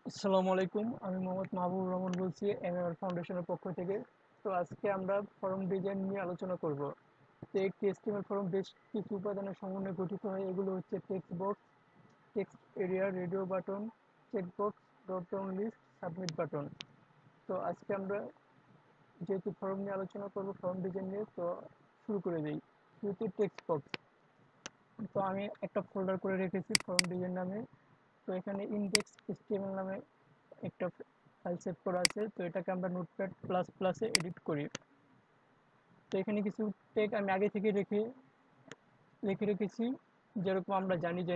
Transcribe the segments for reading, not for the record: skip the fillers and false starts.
আসসালামু আলাইকুম, আমি মোহাম্মদ মাহবুবুর রহমান বলছি এমএআর ফাউন্ডেশনের পক্ষ থেকে। তো আজকে আমরা ফরম ডিজাইন নিয়ে আলোচনা করব। তো একটি HTML ফরম বেশ কিছু উপাদানের সমন্বয়ে গঠিত হয়। এগুলো হচ্ছে text box, text area, radio button, check box, drop down list, submit button. তো আজকে আমরা যেহেতু ফরম নিয়ে আলোচনা করব, ফরম ডিজাইন নিয়ে, তো শুরু করে দিই। শুরুতে টেক্সট বক্স। তো আমি একটা ফোল্ডার করে রেখেছি ফরম ডিজাইন নামে। তো এখানে ইনডেক্স HTML নামে একটা ফাইল সেভ করা আছে। তো এটাকে আমরা নোটপ্যাড প্লাস প্লাসে এডিট করি। তো এখানে কিছু ট্যাগ আমি আগে থেকে লিখে রেখেছি। যেরকম আমরা জানি যে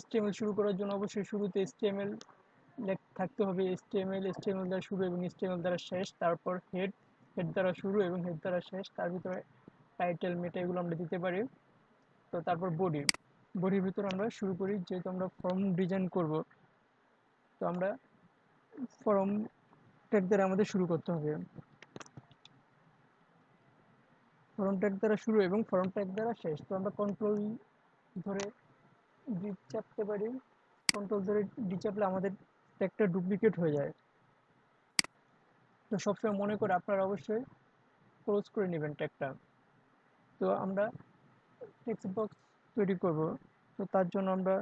HTML শুরু করার জন্য অবশ্যই শুরুতে HTML থাকতে হবে। HTML দ্বারা শুরু এবং HTML দ্বারা শেষ, তারপর হেড দ্বারা শুরু এবং হেড দ্বারা শেষ, তার ভিতরে টাইটেল, মেটা এগুলো আমরা দিতে পারি। তো তারপর বডির ভিতরে আমরা শুরু করি, যেহেতু আমরা ফর্ম ডিজাইন করব। তো আমরা ফর্ম ট্যাগ দ্বারা আমাদের শুরু করতে হবে। ফরম ট্যাগ দ্বারা শুরু এবং ফরম ট্যাগ দ্বারা শেষ। তো আমরা কন্ট্রোল ধরে ডি চাপতে পারি। কন্ট্রোল ধরে ডি চাপলে আমাদের ট্যাগটা ডুপ্লিকেট হয়ে যায়। তো সবসময় মনে করে আপনারা অবশ্যই ক্লোজ করে নেবেন ট্যাগটা। তো আমরা টেক্সট বক্স তৈরি করব। তো তার জন্য আমরা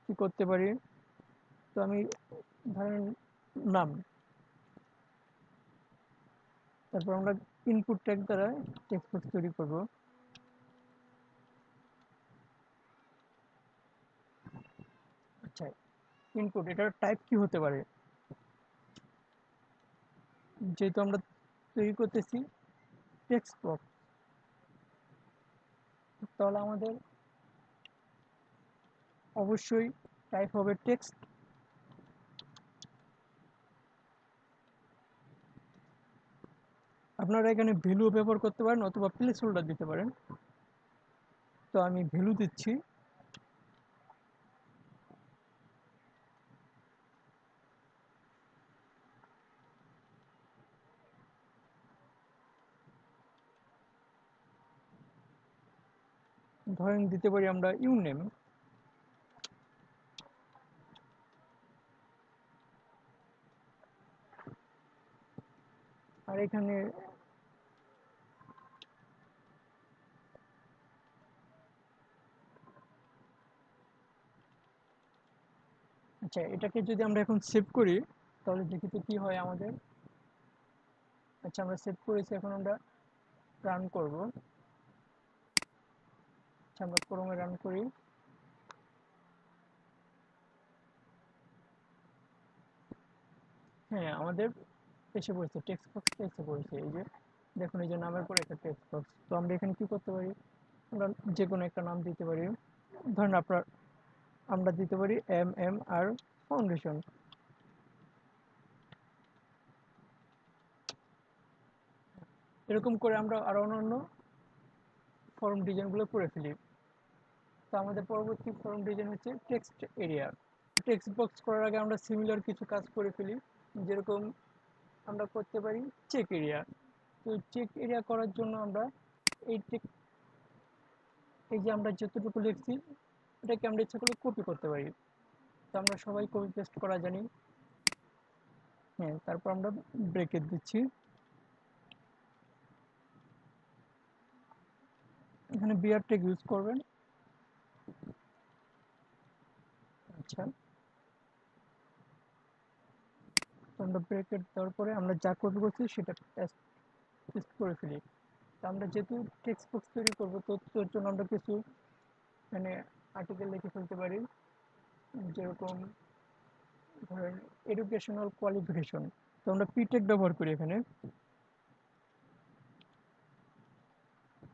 কি করতে পারি? তো আমি ধরেন নাম, তারপর আমরা ইনপুট ট্যাগ দ্বারা টেক্সট বক্স তৈরি করব। আচ্ছা, ইনপুট এটার টাইপ কি হতে পারে? যেহেতু আমরা তৈরি করতেছি টেক্সট বক্স, তাহলে আমাদের অবশ্যই টাইপ হবে টেক্সট। আপনারা এখানে ভ্যালু ব্যবহার করতে পারেন অথবা প্লেস হোল্ডার দিতে পারেন। তো আমি ভ্যালু দিচ্ছি। ধরেন দিতে পারি আমরা ইউনেম। আর এখানে আচ্ছা, এটাকে যদি আমরা এখন সেভ করি, তাহলে দেখি তো কি হয় আমাদের। আচ্ছা, আমরা সেভ করেছি, এখন আমরা রান করব। আচ্ছা, আমরা ক্রোমে রান করি। হ্যাঁ, আমাদের এসে পড়েছে, টেক্সট বক্সটা এসে পড়েছে। এই যে দেখুন, এই যে নামের পরে একটা টেক্সট বক্স। তো আমরা এখানে কি করতে পারি? আমরা যে কোনো একটা নাম দিতে পারি। ধরেন আমরা দিতে পারি MMR ফাউন্ডেশন। এরকম করে আমরা আরো অন্যান্য ফর্ম ডিজাইনগুলো করে ফেলি। তো আমাদের পরবর্তী ফর্ম ডিজাইন হচ্ছে টেক্সট এরিয়া। টেক্সট বক্স করার আগে আমরা সিমিলার কিছু কাজ করে ফেলি। যেরকম আমরা করতে পারি চেক এরিয়া। তো চেক এরিয়া করার জন্য আমরা এই এই যে আমরা যতটুকু লিখছি, এটাকে আমরা ইচ্ছা করলে কপি করতে পারি। তো আমরা সবাই কপি পেস্ট করা জানি। হ্যাঁ, তারপর আমরা ব্রেকেট দিচ্ছি। এখানে বিয়ার টেক ইউজ করবেন। আচ্ছা, তো আমরা ব্রেকেট দেওয়ার পরে আমরা যা কপি করছি সেটা পেস্ট করে ফেলি। তো আমরা যেহেতু টেক্সট বক্স তৈরি করবো, তো তোর জন্য আমরা কিছু মানে আর্টিকেল লিখে ফেলতে পারি। যেরকম ধরেন এডুকেশনাল কোয়ালিফিকেশন। তো আমরা পিটেক ব্যবহার করি এখানে।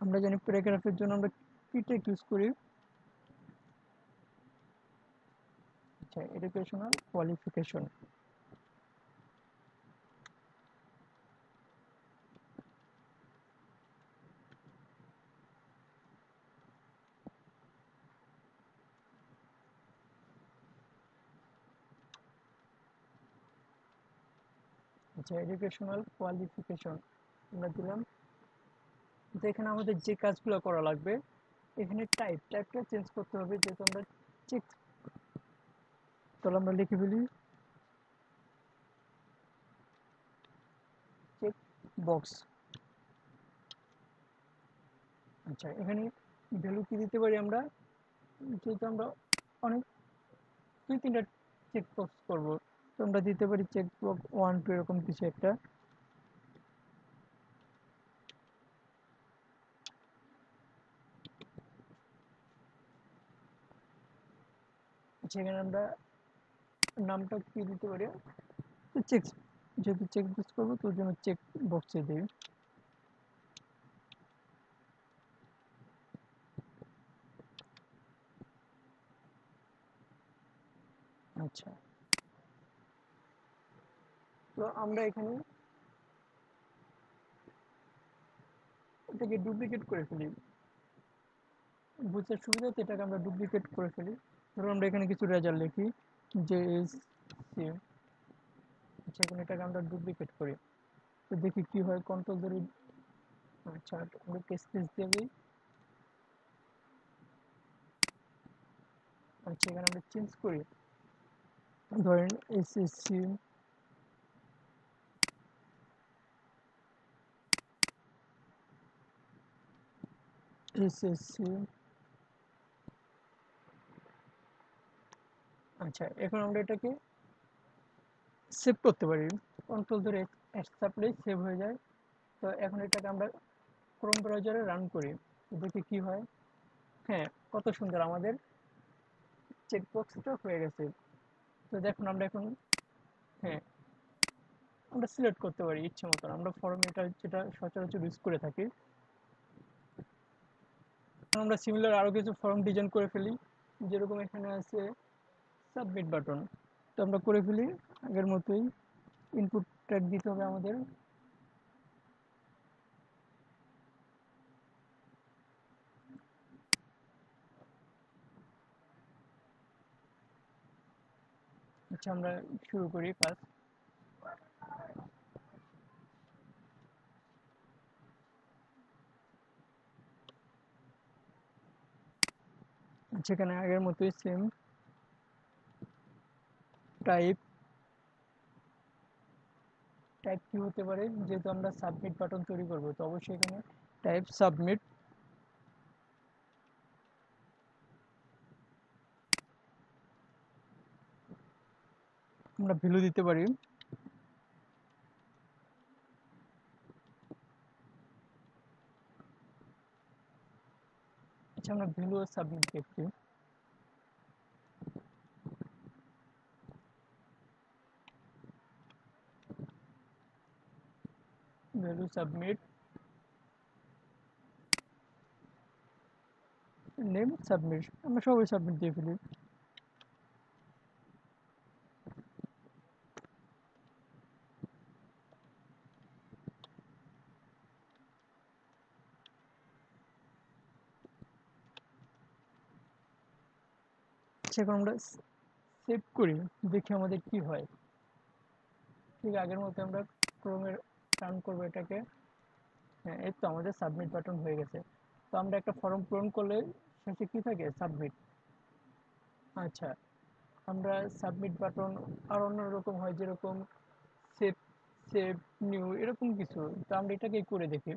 আমরা জানি প্যারাগ্রাফের জন্য আমরা পিটেক ইউজ করি। আচ্ছা, এডুকেশনাল কোয়ালিফিকেশন। আচ্ছা, এডুকেশনাল কোয়ালিফিকেশন আমরা দিলাম। তো এখানে আমাদের যে কাজগুলো করা লাগবে, এখানে টাইপটা চেঞ্জ করতে হবে। যেহেতু আমরা চেক তাহলে আমরা লিখে ফেলি চেক বক্স। আচ্ছা, এখানে ভ্যালু কি দিতে পারি আমরা, যেহেতু আমরা অনেক 2-3টা চেক বক্স করবো, তো আমরা দিতে পারি চেক বক্স 1 2 এরকম কিছু একটা। সেখানে আমরা নামটা কি দিতে পারি, চেক, যেহেতু চেক বক্স করবো তো ওর জন্য চেক বক্সে দিই। আচ্ছা, তো আমরা এখানে এটাকে ডুপ্লিকেট করে ফেলি, বুঝতে সুবিধাতে এটাকে আমরা ডুপ্লিকেট করে ফেলি। ধরুন আমরা এখানে কিছু রেজাল্ট লিখি যে এস সি। আচ্ছা, এখন এটাকে আমরা ডুপ্লিকেট করি, তো দেখি কি হয়, কন্ট্রোল ধরে। আচ্ছা, আমরা স্পেস দিয়ে দিই। আচ্ছা, এখানে আমরা চেঞ্জ করি, ধরেন এসএসসি এসএসসি। আচ্ছা, এখন আমরা এটাকে সেভ করতে পারি, কন্ট্রোল ধরে এস চাপলেই সেভ হয়ে যায়। তো এখন এটাকে আমরা ক্রোম ব্রাউজারে রান করি, তো দেখি কি হয়। হ্যাঁ, কত সুন্দর আমাদের চেকবক্সটা হয়ে গেছে। তো দেখুন আমরা এখন, হ্যাঁ, আমরা সিলেক্ট করতে পারি ইচ্ছে মতন, আমরা ফর্ম এটা যেটা সচরাচর ইউজ করে থাকি। আমরা সিমিলার আরো কিছু ফর্ম ডিজাইন করে ফেলি, যেরকম এখানে আছে সাবমিট বাটন, তো আমরা করে ফেলি আগের মতোই। ইনপুট ট্যাগ দিতে হবে আমাদের। আচ্ছা, আমরা শুরু করি কাজ। সেখানে আগের মতোই সেম টাইপ। টাইপ কি হতে পারে, যেহেতু আমরা সাবমিট বাটন তৈরি করব, তো অবশ্যই এখানে টাইপ সাবমিট। আমরা ভ্যালু দিতে পারি। আচ্ছা, আমরা ভ্যালু আর সাবমিট দেখছি। ভ্যালু সাবমিট, নেম সাবমিট, আমরা সবাই সাবমিট দিয়ে ফেলি। সেখন আমরা সেভ করি, দেখি আমাদের কি হয়। ঠিক আগের মতো আমরা ক্রোমের রান করবো এটাকে। হ্যাঁ, এই তো আমাদের সাবমিট বাটন হয়ে গেছে। তো আমরা একটা ফর্ম পূরণ করলে শেষে কি থাকে, সাবমিট। আচ্ছা, আমরা সাবমিট বাটন আর অন্যরকম হয়, যেরকম সেভ, সেভ নিউ এরকম কিছু। তো আমরা এটাকেই করে দেখি।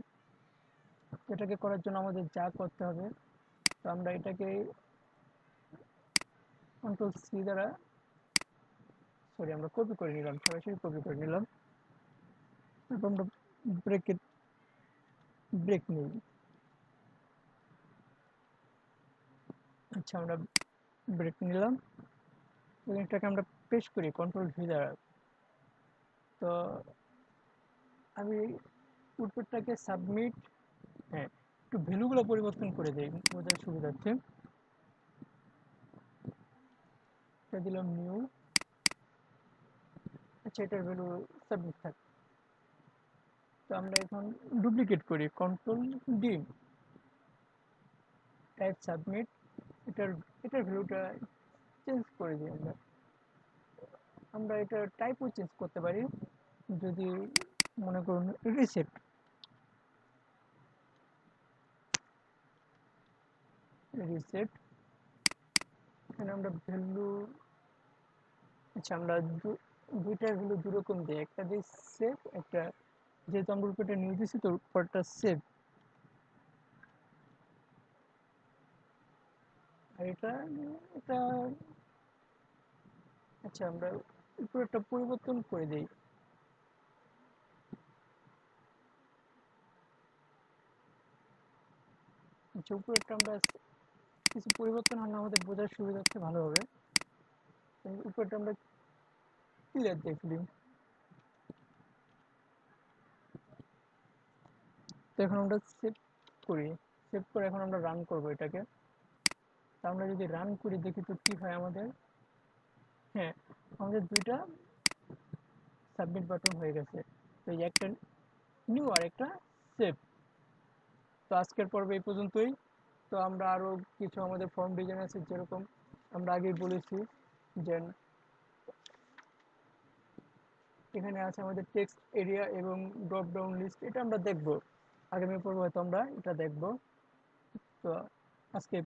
এটাকে করার জন্য আমাদের যা করতে হবে, তো আমরা এটাকে কন্ট্রোল সি দ্বারা, সরি, আমরা কপি করে নিলাম, সরাসরি কপি করে নিলাম। তারপর আমরা ব্রেকেট, ব্রেক নিই। আচ্ছা, আমরা ব্রেক নিলাম, এবং এটাকে আমরা পেস্ট করি কন্ট্রোল ভি দ্বারা। তো আমি উত্তরটাকে সাবমিট, হ্যাঁ, একটু ভ্যালুগুলো পরিবর্তন করে দেই বোঝার সুবিধার্থে। এটা দিলাম নিউ। আচ্ছা, এটার ভ্যালু সাবমিট থাক। তো আমরা এখন ডুপ্লিকেট করি, কন্ট্রোল ডি, টাইপ সাবমিট। এটার এটার ভ্যালুটা চেঞ্জ করে দিই আমরা। আমরা এটা টাইপও চেঞ্জ করতে পারি, যদি মনে করুন রিসেট, রিসেট। এখানে আমরা ভ্যালু আচ্ছা, আমরা দুইটার হলো দুরকম দিই, একটা দিই সেভ, একটা যেহেতু আমরা উপরটা নিয়ে দিছি তো উপরটা সেভ, আর এটা এটা আচ্ছা আমরা উপরেরটা পরিবর্তন করে দিই। আচ্ছা, উপরেরটা আমরা কিছু পরিবর্তন হলে আমাদের বোঝার সুবিধার্থে ভালো হবে। উপরেরটা আমরা ক্লিয়ার দিয়ে ফেলি। তো এখন আমরা সেভ করি, সেভ করে এখন আমরা রান করব এটাকে। তা আমরা যদি রান করি দেখি তো কি হয় আমাদের। হ্যাঁ, আমাদের দুইটা সাবমিট বাটন হয়ে গেছে। তো এই একটা নিউ আর একটা সেভ। তো আজকের পর্ব এই পর্যন্তই। তো আমরা আরো কিছু আমাদের ফর্ম ডিজাইন আছে, যেরকম আমরা আগেই বলেছি যে এখানে আছে আমাদের টেক্সট এরিয়া এবং ড্রপ ডাউন লিস্ট, এটা আমরা দেখব আগামী পর্বে, হয়তো আমরা এটা দেখব। তো আজকে